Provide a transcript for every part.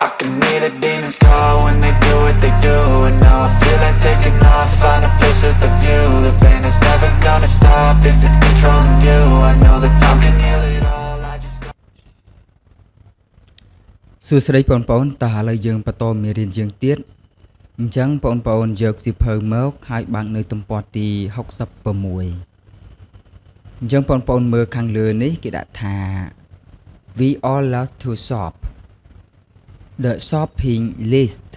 I can hear the demons call when they do what they do. And now I feel like taking off, find a place with a view. The pain is never gonna stop if it's controlling you. I know that time can heal it all, I just សួស្តីបងប្អូនតើឥឡូវយើងបន្តមេរៀនយើងទៀតអញ្ចឹងបងប្អូនយកសៀវភៅមកហើយបើកនៅទំព័រទី66អញ្ចឹងបងប្អូនមើលខាងលើនេះគេដាក់ថា We all love to shop the shopping list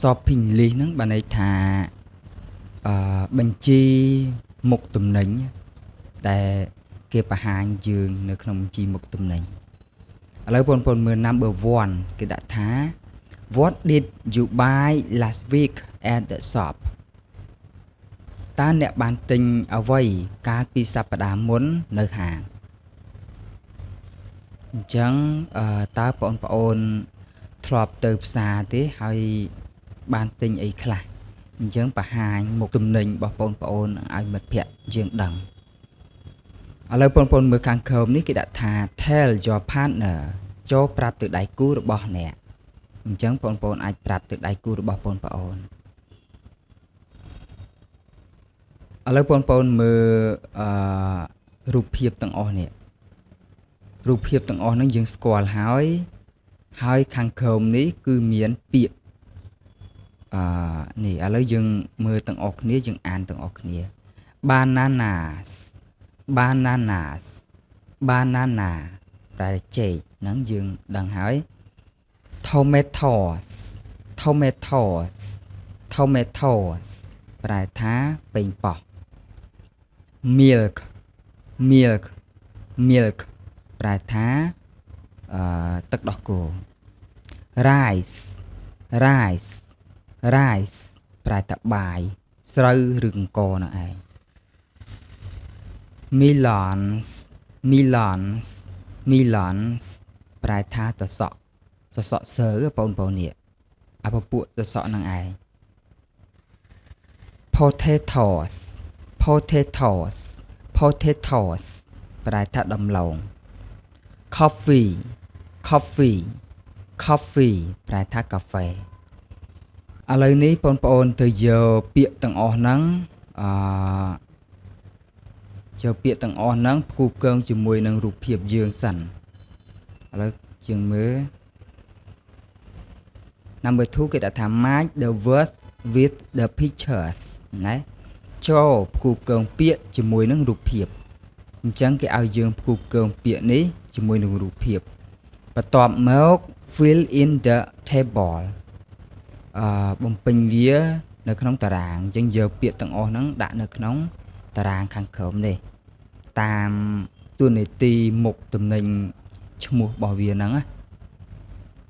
shopping list ហ្នឹងបានន័យថាបញ្ជីមុខទំនិញដែលគេបង្ហាញយើងនៅក្នុងបញ្ជីមុខទំនិញឥឡូវបងប្អូនមើល number 1 គេដាក់ថា What did you buy last week at the shop តើអ្នកបានទិញអ្វីកាលពីសប្តាហ៍មុននៅហាងអញ្ចឹងតើបងប្អូនធ្លាប់ទៅផ្សារទេហើយបានទិញអីខ្លះអញ្ចឹងបង្ហាញមុខទំនិញរបស់បងប្អូនឲ្យមិត្តភ័ក្តិយើងដឹងឥឡូវបងប្អូនមើលខាងក្រោមនេះគេដាក់ថា Tell your partner ចូលប្រាប់ទៅដៃគូរបស់អ្នកអញ្ចឹងបងប្អូនអាចប្រាប់ទៅដៃគូរបស់បងប្អូនឥឡូវបងប្អូនមើលរូបភាពទាំងអស់នេះរូបភាពទាំងអស់ហ្នឹងយើងស្គាល់ហើយខាងក្រោមនេះគឺមានពាក្យនេះឥឡូវយើងមើលទាំងអស់គ្នាយើងអានទាំងអស់គ្នា bananas bananas banana ប្រែចេកហ្នឹងយើងដឹងហើយ tomatoes tomatoes tomatoes ប្រែថាប៉េងប៉ោះ milk milk milk ប្រែថាទឹកដោះគោ rice rice rice ប្រែថាបាយស្រូវឬអង្ករនោះឯង melons melons melons ប្រែថាសសក់ស្រូវបងប្អូននេះអាពពួកសសក់នឹងឯង potatoes potatoes potatoes ប្រែថាដំឡូង coffee coffee coffee ប្រែថាកាហ្វេឥឡូវនេះបងប្អូនទៅយកពាក្យទាំងអស់ហ្នឹងយកពាក្យទាំងអស់ហ្នឹងផ្គូផ្គងជាមួយនឹងរូបភាពយើងសិនឥឡូវយើងមើល number 2 គេដាក់ថា match the words with the pictures ណាចូលផ្គូផ្គងពាក្យជាមួយនឹងរូបភាពអញ្ចឹងគេឲ្យយើងផ្គូផ្គងពាក្យនេះជាមួយនឹងរូបភាពបន្ទាប់មក fill in the table បំពេញវានៅក្នុងតារាងអញ្ចឹងយកពាក្យទាំងអស់ហ្នឹងដាក់នៅក្នុងតារាងខាងក្រោមនេះតាមតួនាទីមុខទំនិញឈ្មោះរបស់វាហ្នឹងណា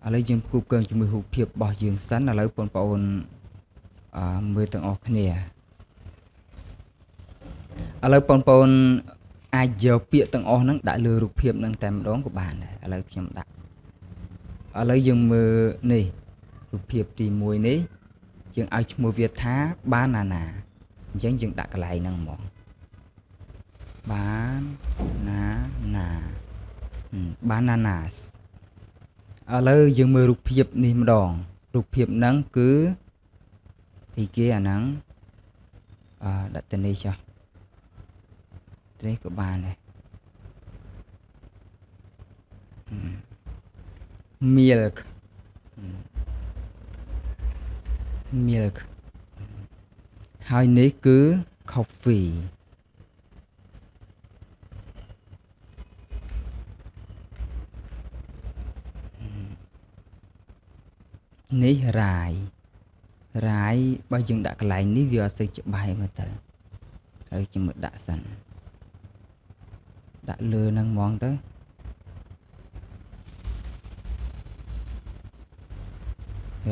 ឥឡូវយើងផ្គូផ្គងជាមួយរូបភាពរបស់យើងសិនឥឡូវបងប្អូនមើលទាំងអស់គ្នាឥឡូវបងប្អូនអាចយកពាក្យទាំងអស់ហ្នឹងដាក់លើរូបភាពហ្នឹងតែម្ដងក៏បានដែរឥឡូវខ្ញុំដាក់ឥឡូវយើងមើលនេះរូបភាពទី1នេះយើងឲ្យឈ្មោះវាថា banana អញ្ចឹងយើងដាក់កន្លែងហ្នឹងហ្មង banana bananas ឥឡូវយើងមើលរូបភាពនេះម្ដងរូបភាពហ្នឹងគឺអីគេអាហ្នឹងដាក់ទៅនេះចុះនេះក៏បានដែរ milk milk ហើយនេះគឺ coffee នេះ rye បើយើងដាក់កន្លែងនេះវាអត់សូវច្បាស់មើលទៅហើយខ្ញុំមើលដាក់សិនដាក់លើហ្នឹងហ្មងទៅ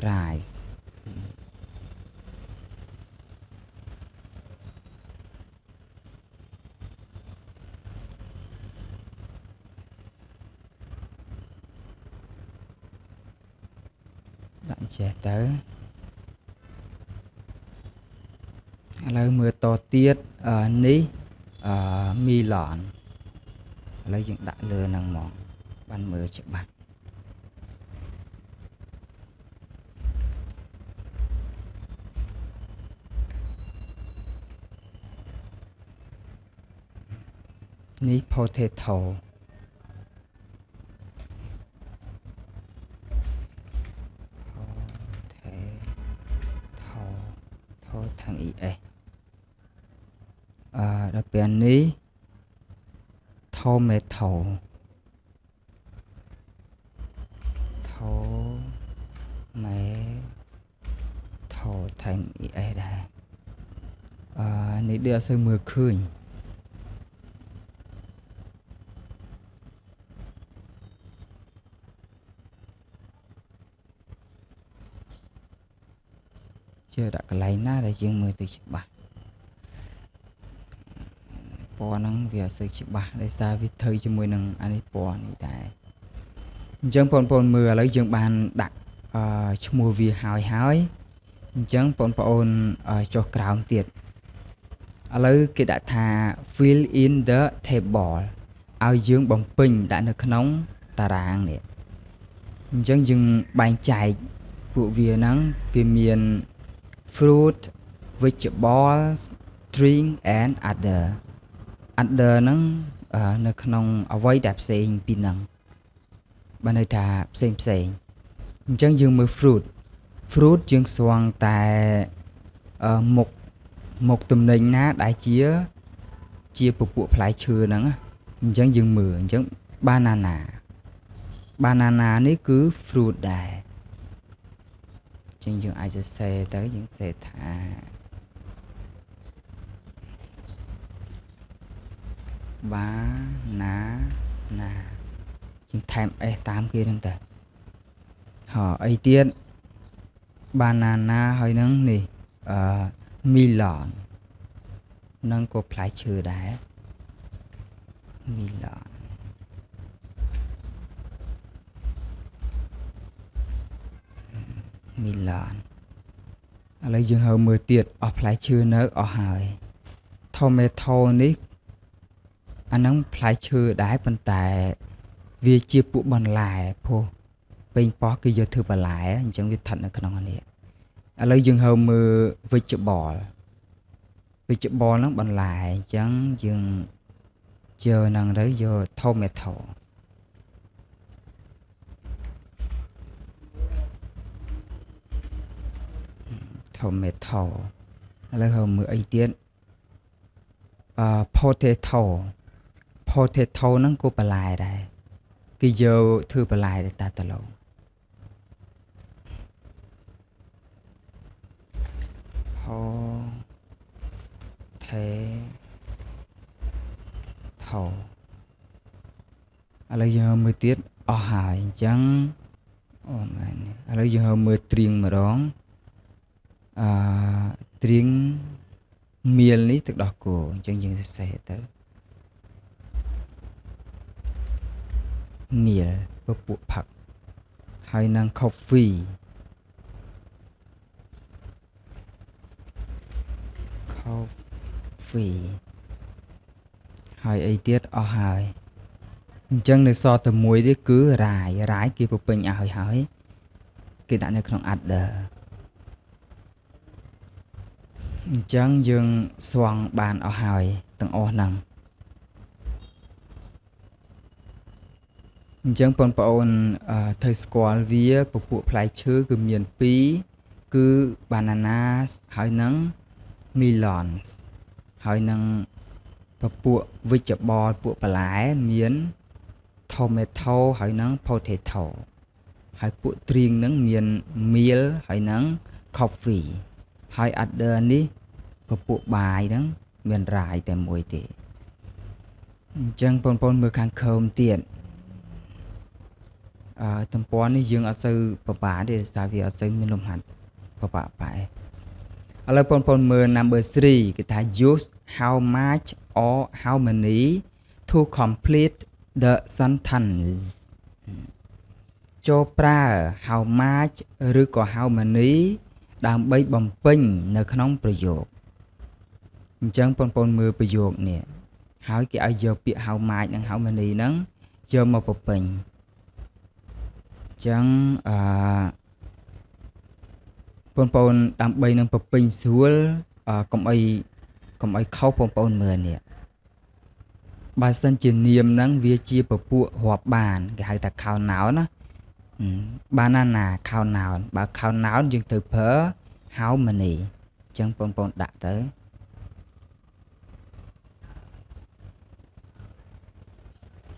rice ដាក់ចេះទៅឥឡូវមើលតទៀតនេះmelon ឥឡូវយើងដាក់លើហ្នឹងហ្មងបានមើលច្បាស់ នេះ potato ថោខាង es ដល់ពេលនេះ tomato ថែម es ដែរនេះដូចអត់សូវមើលឃើញជឿដាក់កន្លែងណាដែលយើងមើលទៅច្បាស់ពណ៌ហ្នឹងវាអត់សូវច្បាស់ដោយសារវាធ្វើជាមួយនឹងអានេះពណ៌នេះដែរអញ្ចឹងបងប្អូនមើលឥឡូវយើងបានដាក់ឈ្មោះវាហើយអញ្ចឹងបងប្អូនចុះក្រោមទៀតឥឡូវគេដាក់ថា fill in the table ឲ្យយើងបំពេញដាក់នៅក្នុងតារាងនេះអញ្ចឹងយើងបែងចែកពួកវាហ្នឹងវាមាន fruit vegetables drink and other ហ្នឹងនៅក្នុងអ្វីដែលផ្សេងពីហ្នឹងបានន័យថាផ្សេងអញ្ចឹងយើងមើល fruit យើងស្វង់តែមុខទំនិញណាដែលជាពពួកផ្លែឈើហ្នឹងអញ្ចឹងយើងមើលអញ្ចឹង banana នេះគឺ fruit ដែរអញ្ចឹងយើងអាចសរសេរទៅយើងសេថា banana យើងថែម s តាមគេហ្នឹងទៅអីទៀត banana ហើយនឹងនេះmelon នឹងក៏ផ្លែឈើដែរ melon ឥឡូវយើងហើមើលទៀតអស់ផ្លែឈើនៅអស់ហើយ tomato នេះអាហ្នឹងផ្លែឈើដែរប៉ុន្តែវាជាពួកបន្លែព្រោះពេញប៉ោះគឺយកធ្វើបន្លែអញ្ចឹងវាស្ថិតនៅក្នុងនេះឥឡូវយើងហើមើល vegetable ហ្នឹងបន្លែអញ្ចឹងយើងយកហ្នឹងទៅយក tomato ឥឡូវហើមើលអីទៀតpotato ហ្នឹងក៏បន្លែដែរគេយកធ្វើបន្លែដែរតាតឡូpotato ឥឡូវយើងមើលទៀតអស់ហើយអញ្ចឹងអូមែនឥឡូវយើងមើលត្រៀងម្ដងត្រៀងមៀលនេះទឹកដោះគោអញ្ចឹងយើងសរសេរទៅមៀលពពួកផឹកហើយនឹង coffee ហើយអីទៀតអស់ហើយអញ្ចឹងនៅសល់តែមួយទៀតគឺរាយគេពពេញឲ្យហើយគេដាក់នៅក្នុង other អញ្ចឹងយើងស្វង់បានអស់ហើយទាំងអស់ហ្នឹងអញ្ចឹងបងប្អូនត្រូវស្គាល់វាពពួកផ្លែឈើគឺមាន2គឺ banana ហើយនឹង melon ហើយនឹងពពួក vegetable ពួកបន្លែមាន tomato ហើយនឹង potato ហើយពួកត្រៀងនឹងមាន meal ហើយនឹង coffee ហើយ other នេះពពួកបាយហ្នឹងមានរាយតែមួយទេអញ្ចឹងបងប្អូនមើលខាងក្រោមទៀតទំព័រនេះយើងអត់សូវពិបាកទេដោយសារវាអត់សូវមានលំហាត់ពិបាកបែបឥឡូវបងប្អូនមើល number 3គេថា use how much or how many to complete the sentence ចូលប្រើ how much ឬក៏ how many ដើម្បីបំពេញនៅក្នុងប្រយោគអញ្ចឹងបងប្អូនមើលប្រយោគនេះហើយគេឲ្យយកពាក្យ how much និង how many ហ្នឹងយកមកបំពេញអញ្ចឹងបងប្អូនដើម្បីនឹងបំពេញស្រួលកុំអីខុសបងប្អូនមើលនេះ បើសិនជានាមហ្នឹងវាជាពពួករាប់បានគេហៅថា count noun ណាbanana count noun បើ count noun យើងទៅប្រើ how many អញ្ចឹងបងប្អូនដាក់ទៅ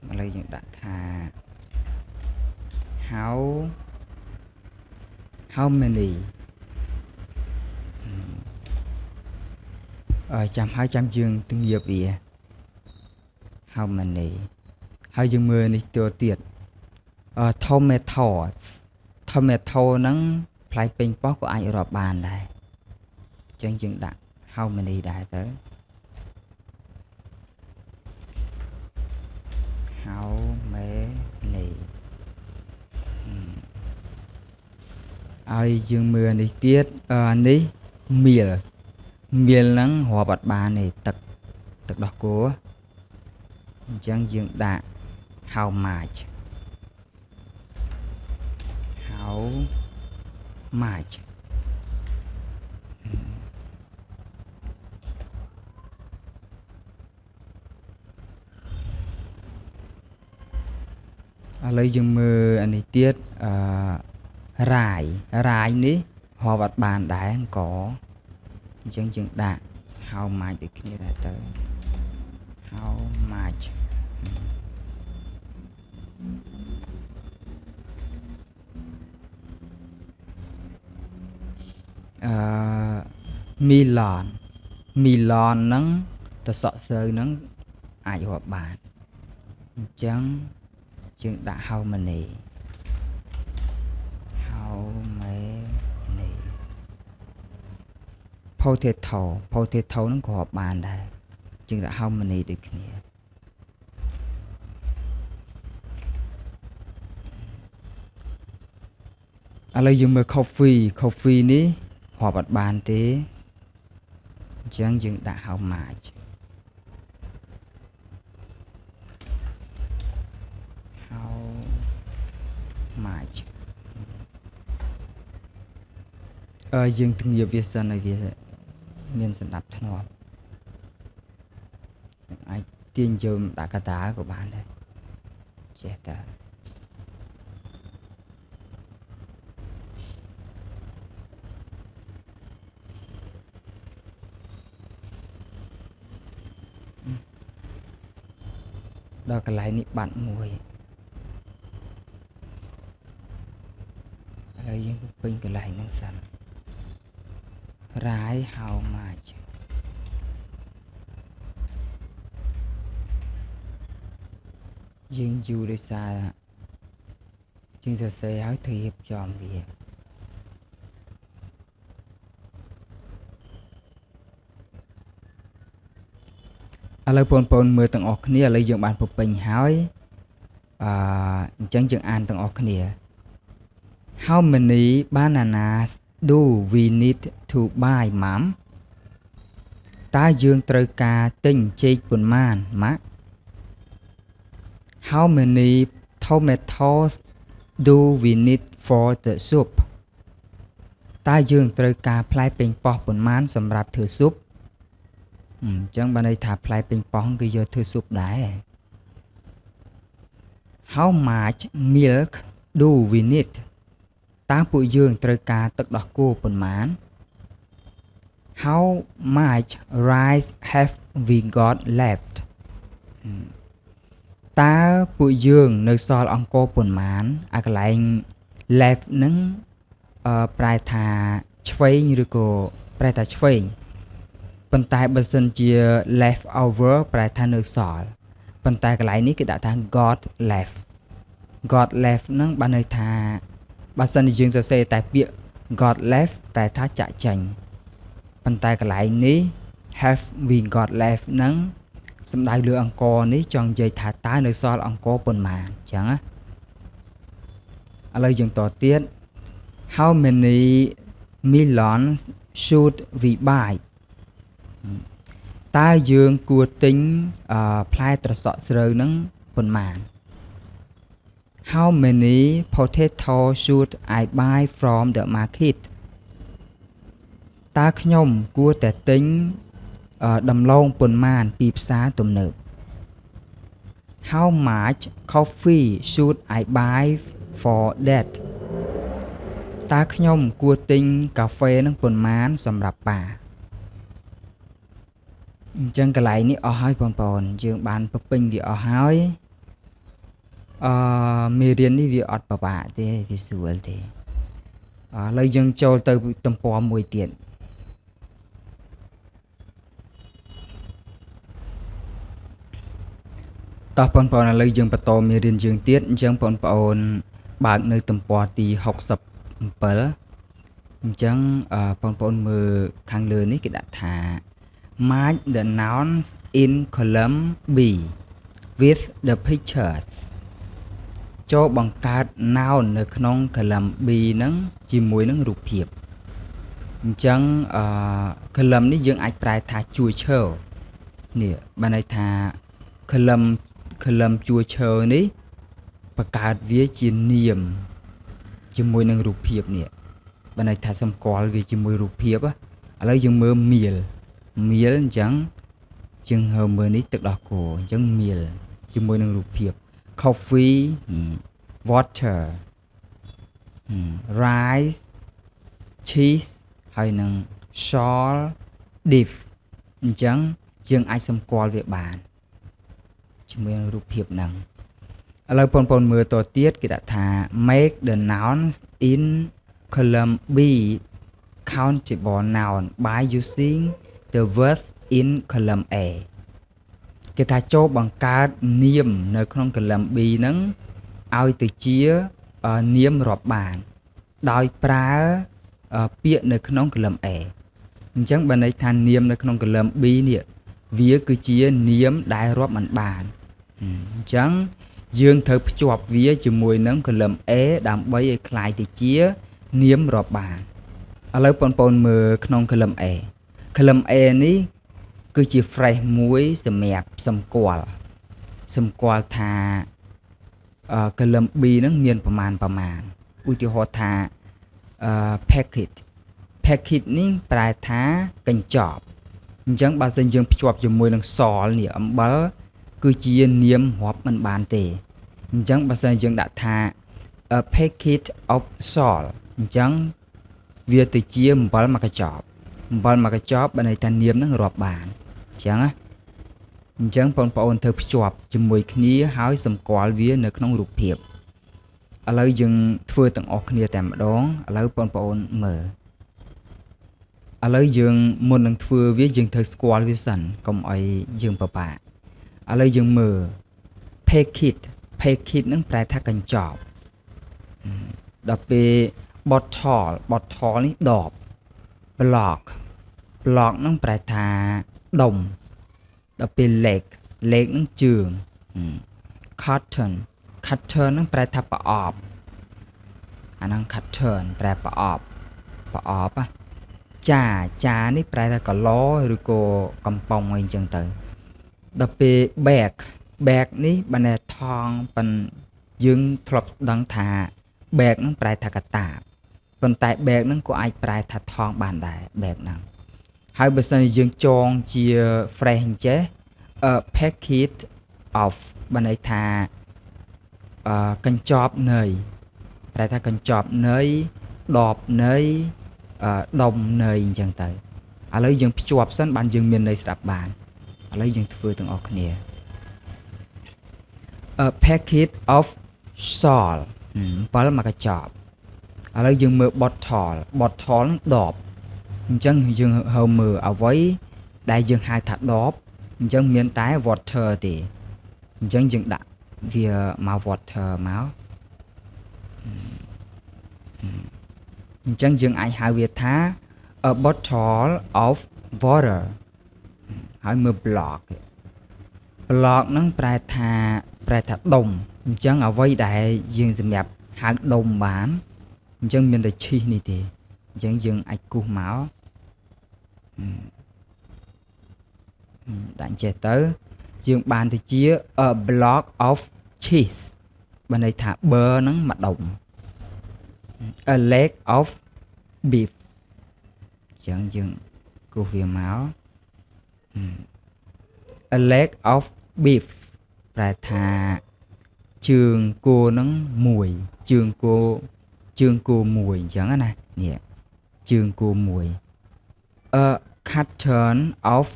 ឥឡូវយើងដាក់ថា how many ចាំហើយចាំយើងទំងាបវា how many ហើយយើងមើលនេះតទៀត tomatoes tomato ហ្នឹងផ្លែប៉េងប៉ោះក៏អាចរាប់បានដែរអញ្ចឹងយើងដាក់ how many ដែរទៅ how many ហើយយើងមើលនេះទៀតនេះ meal ហ្នឹងរាប់អត់បានទេទឹកដោះគោអញ្ចឹងយើងដាក់ how much ឥឡូវយើងមើលអានេះទៀតរាយនេះរាប់អត់បានដែរអង្គអញ្ចឹងយើងដាក់ how much ដូចគ្នាដែរទៅ how much melon ហ្នឹងទៅសក់ស្រូវហ្នឹងអាចរាប់បានអញ្ចឹងយើងដាក់ how many potato ហ្នឹងក៏រាប់បានដែរយើងដាក់ how many ដូចគ្នាឥឡូវយើងមើល coffee នេះរាប់អត់បានទេអញ្ចឹងយើងដាក់ how much យើងទំងាបវាសិនឲ្យវាមានសណ្ដាប់ធ្នាប់អាចទាញយកដាក់កតាលក៏បានដែរចេះតែដល់កន្លែងនេះបាត់មួយហើយយើងពេញកន្លែងហ្នឹងសិនរាយ how much យើងយូរដោយសារជាងសរសេរហើយត្រូវរៀបចំវាឥឡូវបងប្អូនមើលទាំងអស់គ្នាឥឡូវយើងបានពពេញហើយអញ្ចឹងយើងអានទាំងអស់គ្នា How many bananas do we need to buy mom តើយើងត្រូវការទិញចេកប៉ុន្មានម៉ាក់ How many tomatoes do we need for the soup តើយើងត្រូវការផ្លែប៉េងប៉ោះប៉ុន្មានសម្រាប់ធ្វើស៊ុបអញ្ចឹងបានន័យថាផ្លែប៉េងប៉ោះគឺយកធ្វើស៊ុបដែរ How much milk do we need តើពួកយើងត្រូវការទឹកដោះគោប៉ុន្មាន How much rice have we got left តើពួកយើងនៅសល់អង្ករប៉ុន្មានអាកន្លែង left ហ្នឹងប្រែថាឆ្វេងឬក៏ប្រែថាឆ្វេងប៉ុន្តែបើសិនជា left over ប្រែថានៅសល់ប៉ុន្តែកន្លែងនេះគេដាក់ថា got left ហ្នឹងបានន័យថាបើសិនជាយើងសរសេរតែពាក្យ got left ប្រែថាចាក់ចេញប៉ុន្តែកន្លែងនេះ have we got left ហ្នឹងសំដៅលើអង្គរនេះចង់និយាយថាតើនៅសល់អង្គរប៉ុន្មានអញ្ចឹងណាឥឡូវយើងតទៀត How many melons should we buy តើយើងគួរទិញផ្លែត្រសក់ស្រូវហ្នឹងប៉ុន្មាន How many potatoes should I buy from the market តើខ្ញុំគួរតែទិញដំឡូងប៉ុន្មានពីផ្សារទំនើប How much coffee should I buy for that តើខ្ញុំគួរទិញកាហ្វេនឹងប៉ុន្មានសម្រាប់ប៉ាអញ្ចឹងកន្លែងនេះអស់ហើយបងប្អូនយើងបានពពេញវាអស់ហើយមេរៀននេះវាអត់ពិបាកទេវាស្រួលទេឥឡូវយើងចូលទៅទំព័រមួយទៀតតោះបងប្អូនឥឡូវយើងបន្តមេរៀនយើងទៀតអញ្ចឹងបងប្អូនបើកនៅទំព័រទី67អញ្ចឹងបងប្អូនមើលខាងលើនេះគេដាក់ថា match the nouns in column B with the pictures ចូលបង្កើត noun នៅក្នុង column B ហ្នឹងជាមួយនឹងរូបភាពអញ្ចឹងcolumn នេះយើងអាចប្រែថាជួរឈើនេះបានន័យថា column ជួរឈើនេះបង្កើតវាជានាមជាមួយនឹងរូបភាពនេះបានន័យថាសម្គាល់វាជាមួយរូបភាពឥឡូវយើងមើលមៀលអញ្ចឹងយើងហើមើលនេះទឹកដោះគោអញ្ចឹងមៀលជាមួយនឹងរូបភាព coffee water rice cheese ហើយនឹង salt diff អញ្ចឹងយើងអាចសម្គាល់វាបានជាមួយនឹងរូបភាពហ្នឹងឥឡូវបងប្អូនមើលតទៀតគេដាក់ថា make the nouns in column B countable noun by using the words in column A គេថាចូលបង្កើតនាមនៅក្នុង column B ហ្នឹងឲ្យទៅជានាមរាប់បានដោយប្រើពាក្យនៅក្នុង column A អញ្ចឹងបើន័យថានាមនៅក្នុង column B នេះវាគឺជានាមដែលរាប់មិនបានអញ្ចឹងយើងត្រូវភ្ជាប់វាជាមួយនឹង column A ដើម្បីឲ្យคล้ายទៅជានាមរាប់បានឥឡូវបងប្អូនមើលក្នុង column A column A នេះគឺជា phrase មួយសម្រាប់សម្គាល់ថា column B ហ្នឹងមានប្រមាណឧទាហរណ៍ថាpacket នេះប្រែថាកញ្ចប់អញ្ចឹងបើសិនយើងភ្ជាប់ជាមួយនឹងសល់នេះអំបិលគឺជានាមរាប់មិនបានទេអញ្ចឹងបើសិនយើងដាក់ថា a packet of salt អញ្ចឹងវាទៅជាអំបិលមួយកញ្ចប់បើន័យថានាមនឹងរាប់បានអញ្ចឹងអញ្ចឹងបងប្អូនត្រូវភ្ជាប់ជាមួយគ្នាហើយសម្គាល់វានៅក្នុងរូបភាពឥឡូវយើងធ្វើទាំងអស់គ្នាតែម្ដងឥឡូវបងប្អូនមើលឥឡូវយើងមុននឹងធ្វើវាយើងត្រូវស្គាល់វាសិនកុំឲ្យយើងពិបាកឥឡូវយើងមើល packet ហ្នឹងប្រែថាកញ្ចប់ដល់ពេល bottle នេះដប block ហ្នឹងប្រែថាដុំដល់ពេល leg ហ្នឹងជើង curtain ហ្នឹងប្រែថាប្រអប់អាហ្នឹង curtain ប្រែប្រអប់ចានេះប្រែថាកឡឬក៏កំប៉ុងអីអញ្ចឹងទៅដល់ពេល bag នេះបានតែថងប៉ិនយើងធ្លាប់ដឹងថា bag ហ្នឹងប្រែថាកតាបប៉ុន្តែ bag ហ្នឹងក៏អាចប្រែថាថងបានដែរ bag ហ្នឹងហើយបើសិនជាយើងចងជា phrase អញ្ចេះ a packet of បានន័យថាកញ្ចប់ន័យប្រែថាកញ្ចប់ន័យដបន័យដុំន័យអញ្ចឹងទៅឥឡូវយើងភ្ជាប់សិនបានយើងមានន័យស្ដាប់បានឥឡូវយើងធ្វើទាំងអស់គ្នា a packet of salt 7មួយកញ្ចប់ឥឡូវយើងមើល bottle នឹងដបអញ្ចឹងយើងហើមើលអ្វីដែលយើងហៅថាដបអញ្ចឹងមានតែ water ទេអញ្ចឹងយើងដាក់វាមក water មកអញ្ចឹងយើងអាចហៅវាថា a bottle of water ហើយមើល block ហ្នឹងប្រែថាដុំអញ្ចឹងអ្វីដែលយើងសម្រាប់ហៅដុំបានអញ្ចឹងមានតែឈីសនេះទេអញ្ចឹងយើងអាចគូសមកដាក់ចេះទៅយើងបានទៅជា a block of cheese បានន័យថា bur ហ្នឹងមួយដុំ a leg of beef អញ្ចឹងយើងគូសវាមក a leg of beef ប្រែថាជើងគោនឹងមួយជើងគោមួយអញ្ចឹងណានេះជើងគោមួយ a curtain of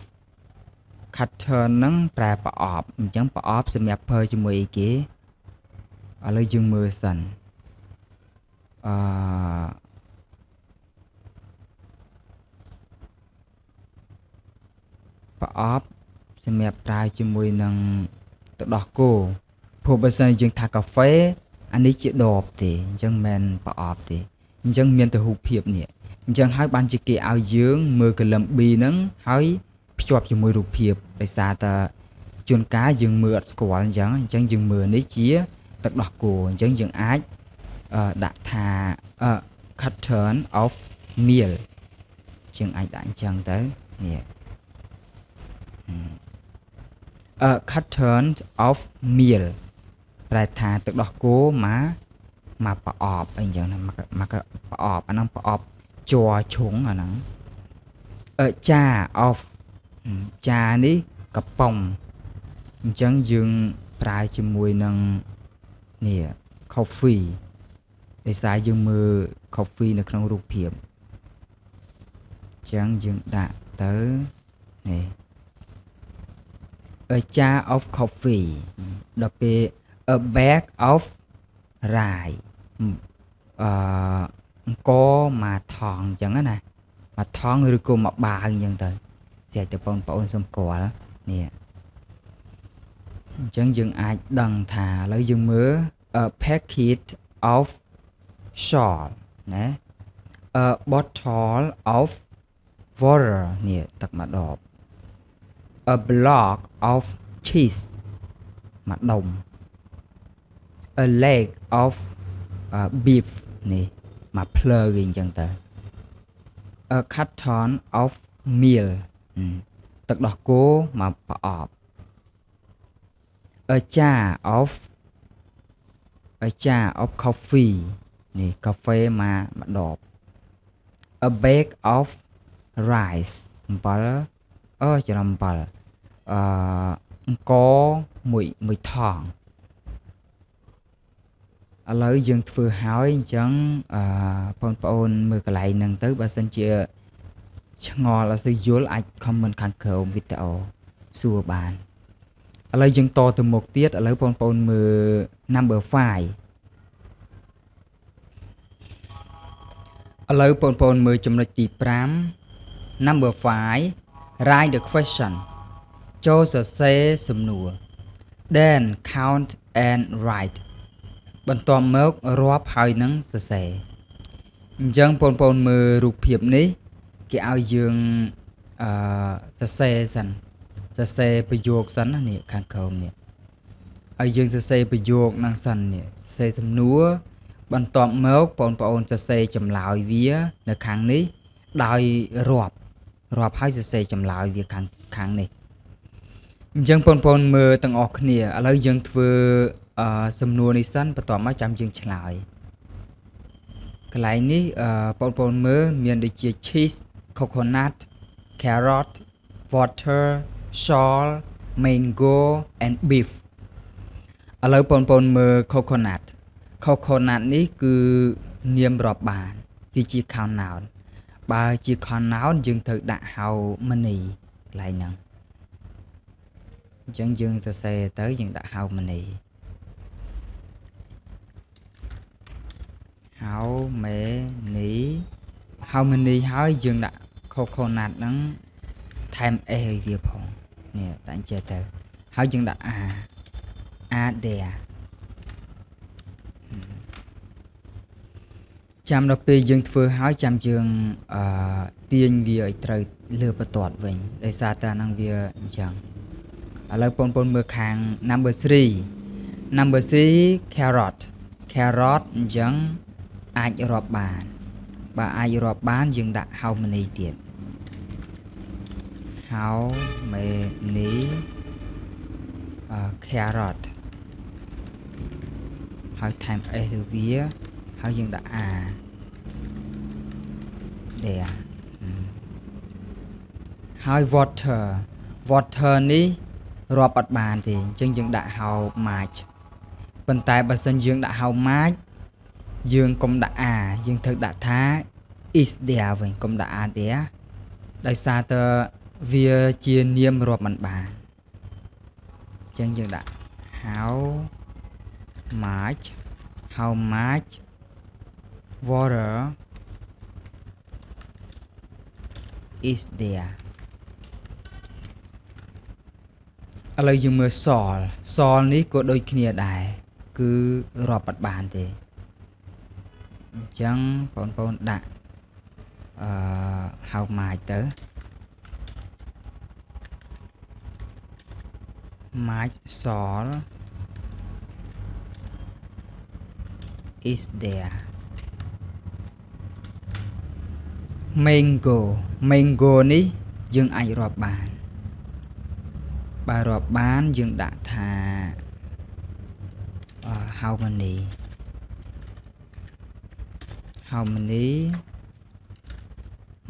curtain នឹងប្រែប្រអប់អញ្ចឹងប្រអប់សម្រាប់ប្រើជាមួយអីគេឥឡូវយើងមើលសិនប្រអប់សម្រាប់ប្រើជាមួយនឹងទឹកដោះគោព្រោះបើសិនយើងថាកាហ្វេអានេះជាដបទេអញ្ចឹងមិនប្រអប់ទេអញ្ចឹងមានតែរូបភាពនេះអញ្ចឹងហើយបានជាគេឲ្យយើងមើលកលឹម B ហ្នឹងហើយភ្ជាប់ជាមួយរូបភាពដោយសារតែជួនកាលយើងមើលអត់ស្គាល់អញ្ចឹងយើងមើលនេះជាទឹកដោះគោអញ្ចឹងយើងអាចដាក់ថា curtain of milk យើងអាចដាក់អញ្ចឹងទៅនេះ a curtain of milk ប្រែថាទឹកដោះគោមកប្រអប់អីចឹងណាមកប្រអប់អាហ្នឹងប្រអប់ជ័រឈុងអាហ្នឹងjar of ចានេះកំប៉ុងអញ្ចឹងយើងប្រើជាមួយនឹងនេះ coffee ដោយសារយើងមើល coffee នៅក្នុងរូបភាពអញ្ចឹងយើងដាក់ទៅនេះ a jar of coffee ដល់ពេល a bag of rye អង្គមកថងអញ្ចឹងណាមកថងឬក៏មកបាវអញ្ចឹងទៅស្អាតតែបងប្អូនសំគាល់នេះអញ្ចឹងយើងអាចដឹងថាឥឡូវយើងមើល a packet of salt ណា a bottle of water នេះទឹកមួយដប a block of cheese មួយដុំ a leg of beef នេះមកភ្លើអញ្ចឹងទៅ a carton of milk ទឹកដោះគោមកប្រអប់ a jar of coffee នេះកាហ្វេមកដប a bag of rice អំបិលច្រំអំបិលអង្គមួយថងឥឡូវយើងធ្វើហើយអញ្ចឹងបងប្អូនមើលកន្លែងហ្នឹងទៅបើសិនជាឆ្ងល់អត់សូវយល់អាច comment ខាងក្រោមវីដេអូសួរបានឥឡូវយើងតទៅមុខទៀតឥឡូវបងប្អូនមើល number 5 ឥឡូវបងប្អូនមើលចំណុចទី5 number 5 write the question ចូលសរសេរសំណួរ then count and write បន្ទាប់មករាប់ហើយនឹងសរសេរអញ្ចឹងបងប្អូនមើលរូបភាពនេះគេឲ្យយើងសរសេរសិនសរសេរប្រយោគសិនណានេះខាងក្រោមនេះឲ្យយើងសរសេរប្រយោគហ្នឹងសិននេះសរសេរសំណួរបន្ទាប់មកបងប្អូនសរសេរចម្លើយវានៅខាងនេះដោយរាប់ហើយសរសេរចម្លើយវាខាងនេះអញ្ចឹងបងប្អូនមើលទាំងអស់គ្នាឥឡូវយើងធ្វើសំណួរនេះសិនបន្ទាប់មកចាំយើងឆ្លើយកន្លែងនេះបងប្អូនមើលមានដូចជា cheese coconut carrot water salt mango and beef ឥឡូវបងប្អូនមើល coconut នេះគឺនាមរាប់បានវាជា count noun បើជា count noun យើងត្រូវដាក់ how many កន្លែងហ្នឹងអញ្ចឹងយើងសរសេរទៅយើងដាក់ how manyហើយយើងដាក់ coconut ហ្នឹងថែម s ឲ្យវាផងនេះដាក់អញ្ចឹងទៅហើយយើងដាក់ are there ចាំដល់ពេលយើងធ្វើហើយចាំយើងទាញវាឲ្យត្រូវលើបន្ទាត់វិញដោយសារតែអាហ្នឹងវាអញ្ចឹងឥឡូវបងប្អូនមើលខាង number 3 carrot អញ្ចឹងអាចរាប់បានបើអាចរាប់បានយើងដាក់ how many ទៀត how many carrot ហើយថែម s ឬវាហើយយើងដាក់ there ហើយ water នេះ រាប់អត់បានទេអញ្ចឹងយើងដាក់ how much ប៉ុន្តែបើសិនយើងដាក់ how much យើងកុំដាក់ a យើងត្រូវដាក់ថា is there វិញកុំដាក់ are there ដោយសារតើវាជានាមរាប់មិនបានអញ្ចឹងយើងដាក់ how much water is there ឥឡូវយើងមើលសល់នេះក៏ដូចគ្នាដែរគឺរាប់អត់បានទេអញ្ចឹងបងប្អូនដាក់how much ទៅ much salt is there mango នេះយើងអាចរាប់បានបើរាប់បានយើងដាក់ថា how many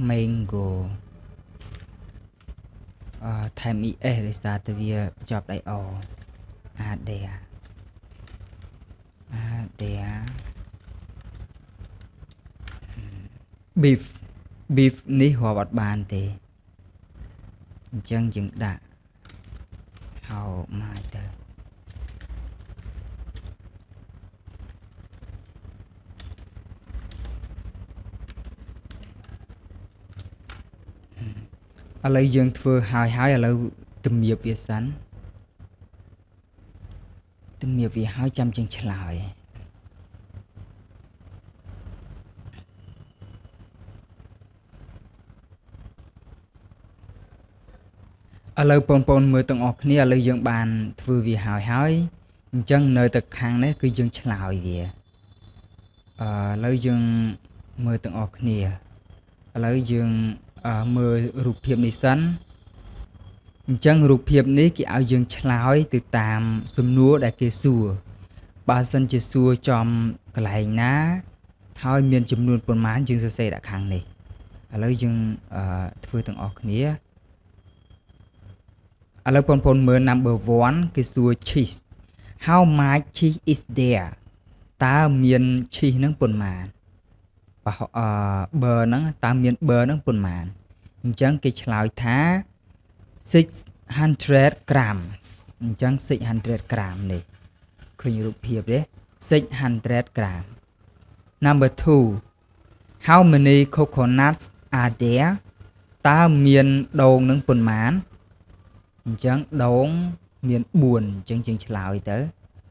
mango ថែម es ដោយសារតែវាបញ្ចប់ដោយ o are there beef នេះរាប់អត់បានទេអញ្ចឹងយើងដាក់ how much ទៅឥឡូវយើងធ្វើហើយឥឡូវទំនាបវាសិនទំនាបវាហើយចាំជាងឆ្លើយឥឡូវបងប្អូនមើលទាំងអស់គ្នាឥឡូវយើងបានធ្វើវាហើយអញ្ចឹងនៅតែខាងនេះគឺយើងឆ្លើយវាឥឡូវយើងមើលទាំងអស់គ្នាឥឡូវយើងមើលរូបភាពនេះសិនអញ្ចឹងរូបភាពនេះគេឲ្យយើងឆ្លើយទៅតាមសំណួរដែលគេសួរបើសិនជាសួរចំកន្លែងណាហើយមានចំនួនប៉ុន្មានយើងសរសេរដាក់ខាងនេះឥឡូវយើងធ្វើទាំងអស់គ្នាឥឡូវបងប្អូនមើល number 1គេសួរ cheese how much cheese is there តើមាន cheese នឹងប៉ុន្មានបើហ្នឹងតើមាន បើហ្នឹងប៉ុន្មានអញ្ចឹងគេឆ្លើយថា600 gram អញ្ចឹង600 gram នេះឃើញរូបភាពទេ600 gram number 2 how many coconuts are there តើមានដូងនឹងប៉ុន្មានអញ្ចឹងដូងមាន4អញ្ចឹងយើងឆ្លើយទៅ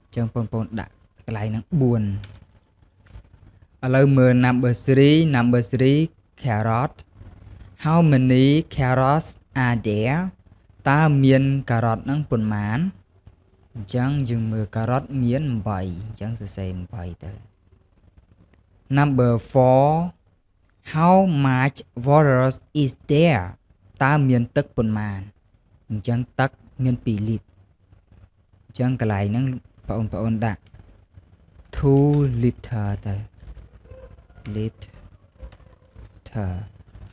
អញ្ចឹងបងប្អូនដាក់កន្លែងហ្នឹង4ឥឡូវមើល number 3 carrot how many carrots are there តើមានការ៉ុតហ្នឹងប៉ុន្មានអញ្ចឹងយើងមើលការ៉ុតមាន8អញ្ចឹងសរសេរ8ទៅ number 4 how much water is there តើមានទឹកប៉ុន្មានអញ្ចឹងទឹកមាន2លីត្រអញ្ចឹងកន្លែងហ្នឹងបងប្អូនដាក់2 liter ទៅ liter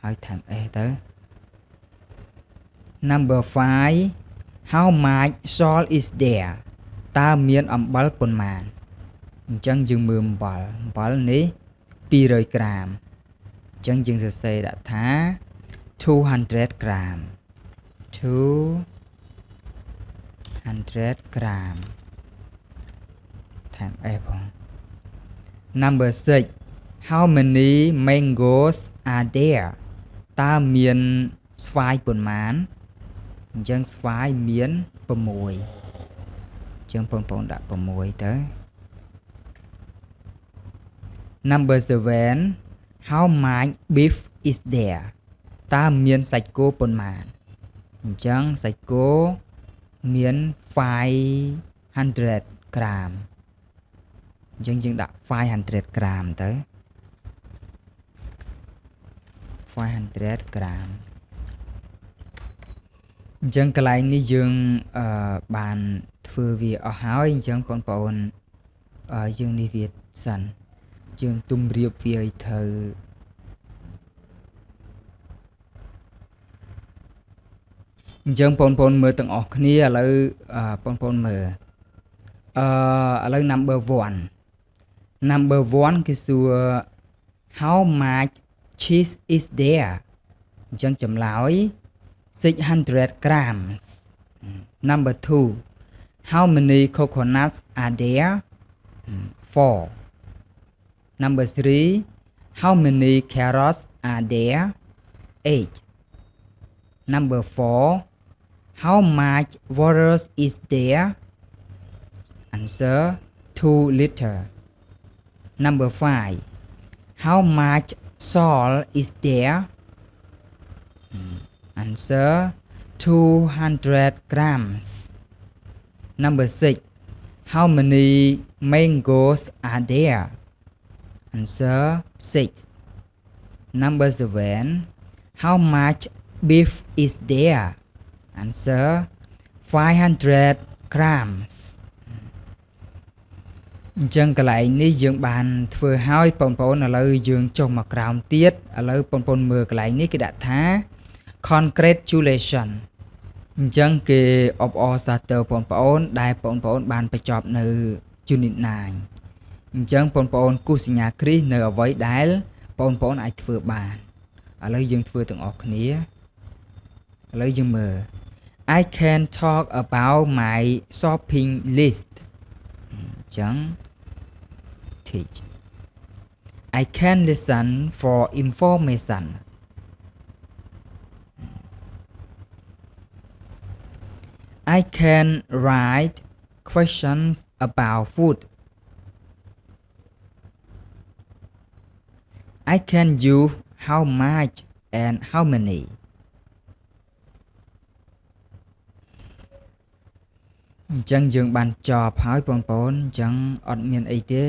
ហើយថែម s ទៅ number 5 how much salt is there តើមានអំបិលប៉ុន្មានអញ្ចឹងយើងមើលអំបិលនេះ200 ក្រាមអញ្ចឹងយើងសរសេរដាក់ថា200 ក្រាម200 ក្រាមថែម s ផង number 6 how many mangoes are there តើមានស្វាយប៉ុន្មានអញ្ចឹងស្វាយមាន6អញ្ចឹងបងប្អូនដាក់6ទៅ number 7 how much beef is there តើមានសាច់គោប៉ុន្មានអញ្ចឹងសាច់គោមាន500 ក្រាមអញ្ចឹងយើងដាក់500 ក្រាមទៅ500 ក្រាមអញ្ចឹងកន្លែងនេះយើងបានធ្វើវាអស់ហើយអញ្ចឹងបងប្អូនយើងនេះវាសិនយើងទំរៀបវាឲ្យទៅ អញ្ចឹងបងប្អូនមើលទាំងអស់គ្នាឥឡូវបងប្អូនមើលឥឡូវ number 1 គេសួរ how much cheese is there អញ្ចឹងចម្លើយ600 grams number 2 how many coconuts are there 4 number 3 how many carrots are there 8 number 4 how much water is there answer 2 liter number 5 how much salt is there answer 200 grams number 6 how many mangoes are there answer 6 number 7 how much beef is there answer 500 grams អញ្ចឹងកន្លែងនេះយើងបានធ្វើហើយបងប្អូនឥឡូវយើងចុះមកក្រោមទៀតឥឡូវបងប្អូនមើលកន្លែងនេះគេដាក់ថា congratulation អញ្ចឹងគេអបអរសាទរបងប្អូនដែលបងប្អូនបានបញ្ចប់នៅ Unit 9 អញ្ចឹងបងប្អូនគូសសញ្ញាគ្រីសនៅអ្វីដែលបងប្អូនអាចធ្វើបានឥឡូវយើងធ្វើទាំងអស់គ្នាឥឡូវយើងមើល I can talk about my shopping list អញ្ចឹង teach I can listen for information I can write questions about food I can use how much and how many អញ្ចឹងយើងបានចប់ហើយបងប្អូនអញ្ចឹងអត់មានអីទេ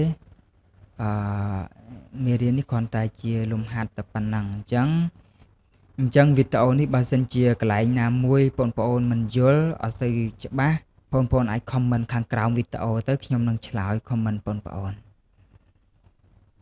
មេរៀននេះគ្រាន់តែជាលំហាត់តែប៉ុណ្ណឹងអញ្ចឹងវីដេអូនេះបើសិនជាកន្លែងណាមួយបងប្អូនមិនយល់អត់ទៅច្បាស់បងប្អូនអាច comment ខាងក្រោមវីដេអូទៅខ្ញុំនឹងឆ្លើយ comment បងប្អូន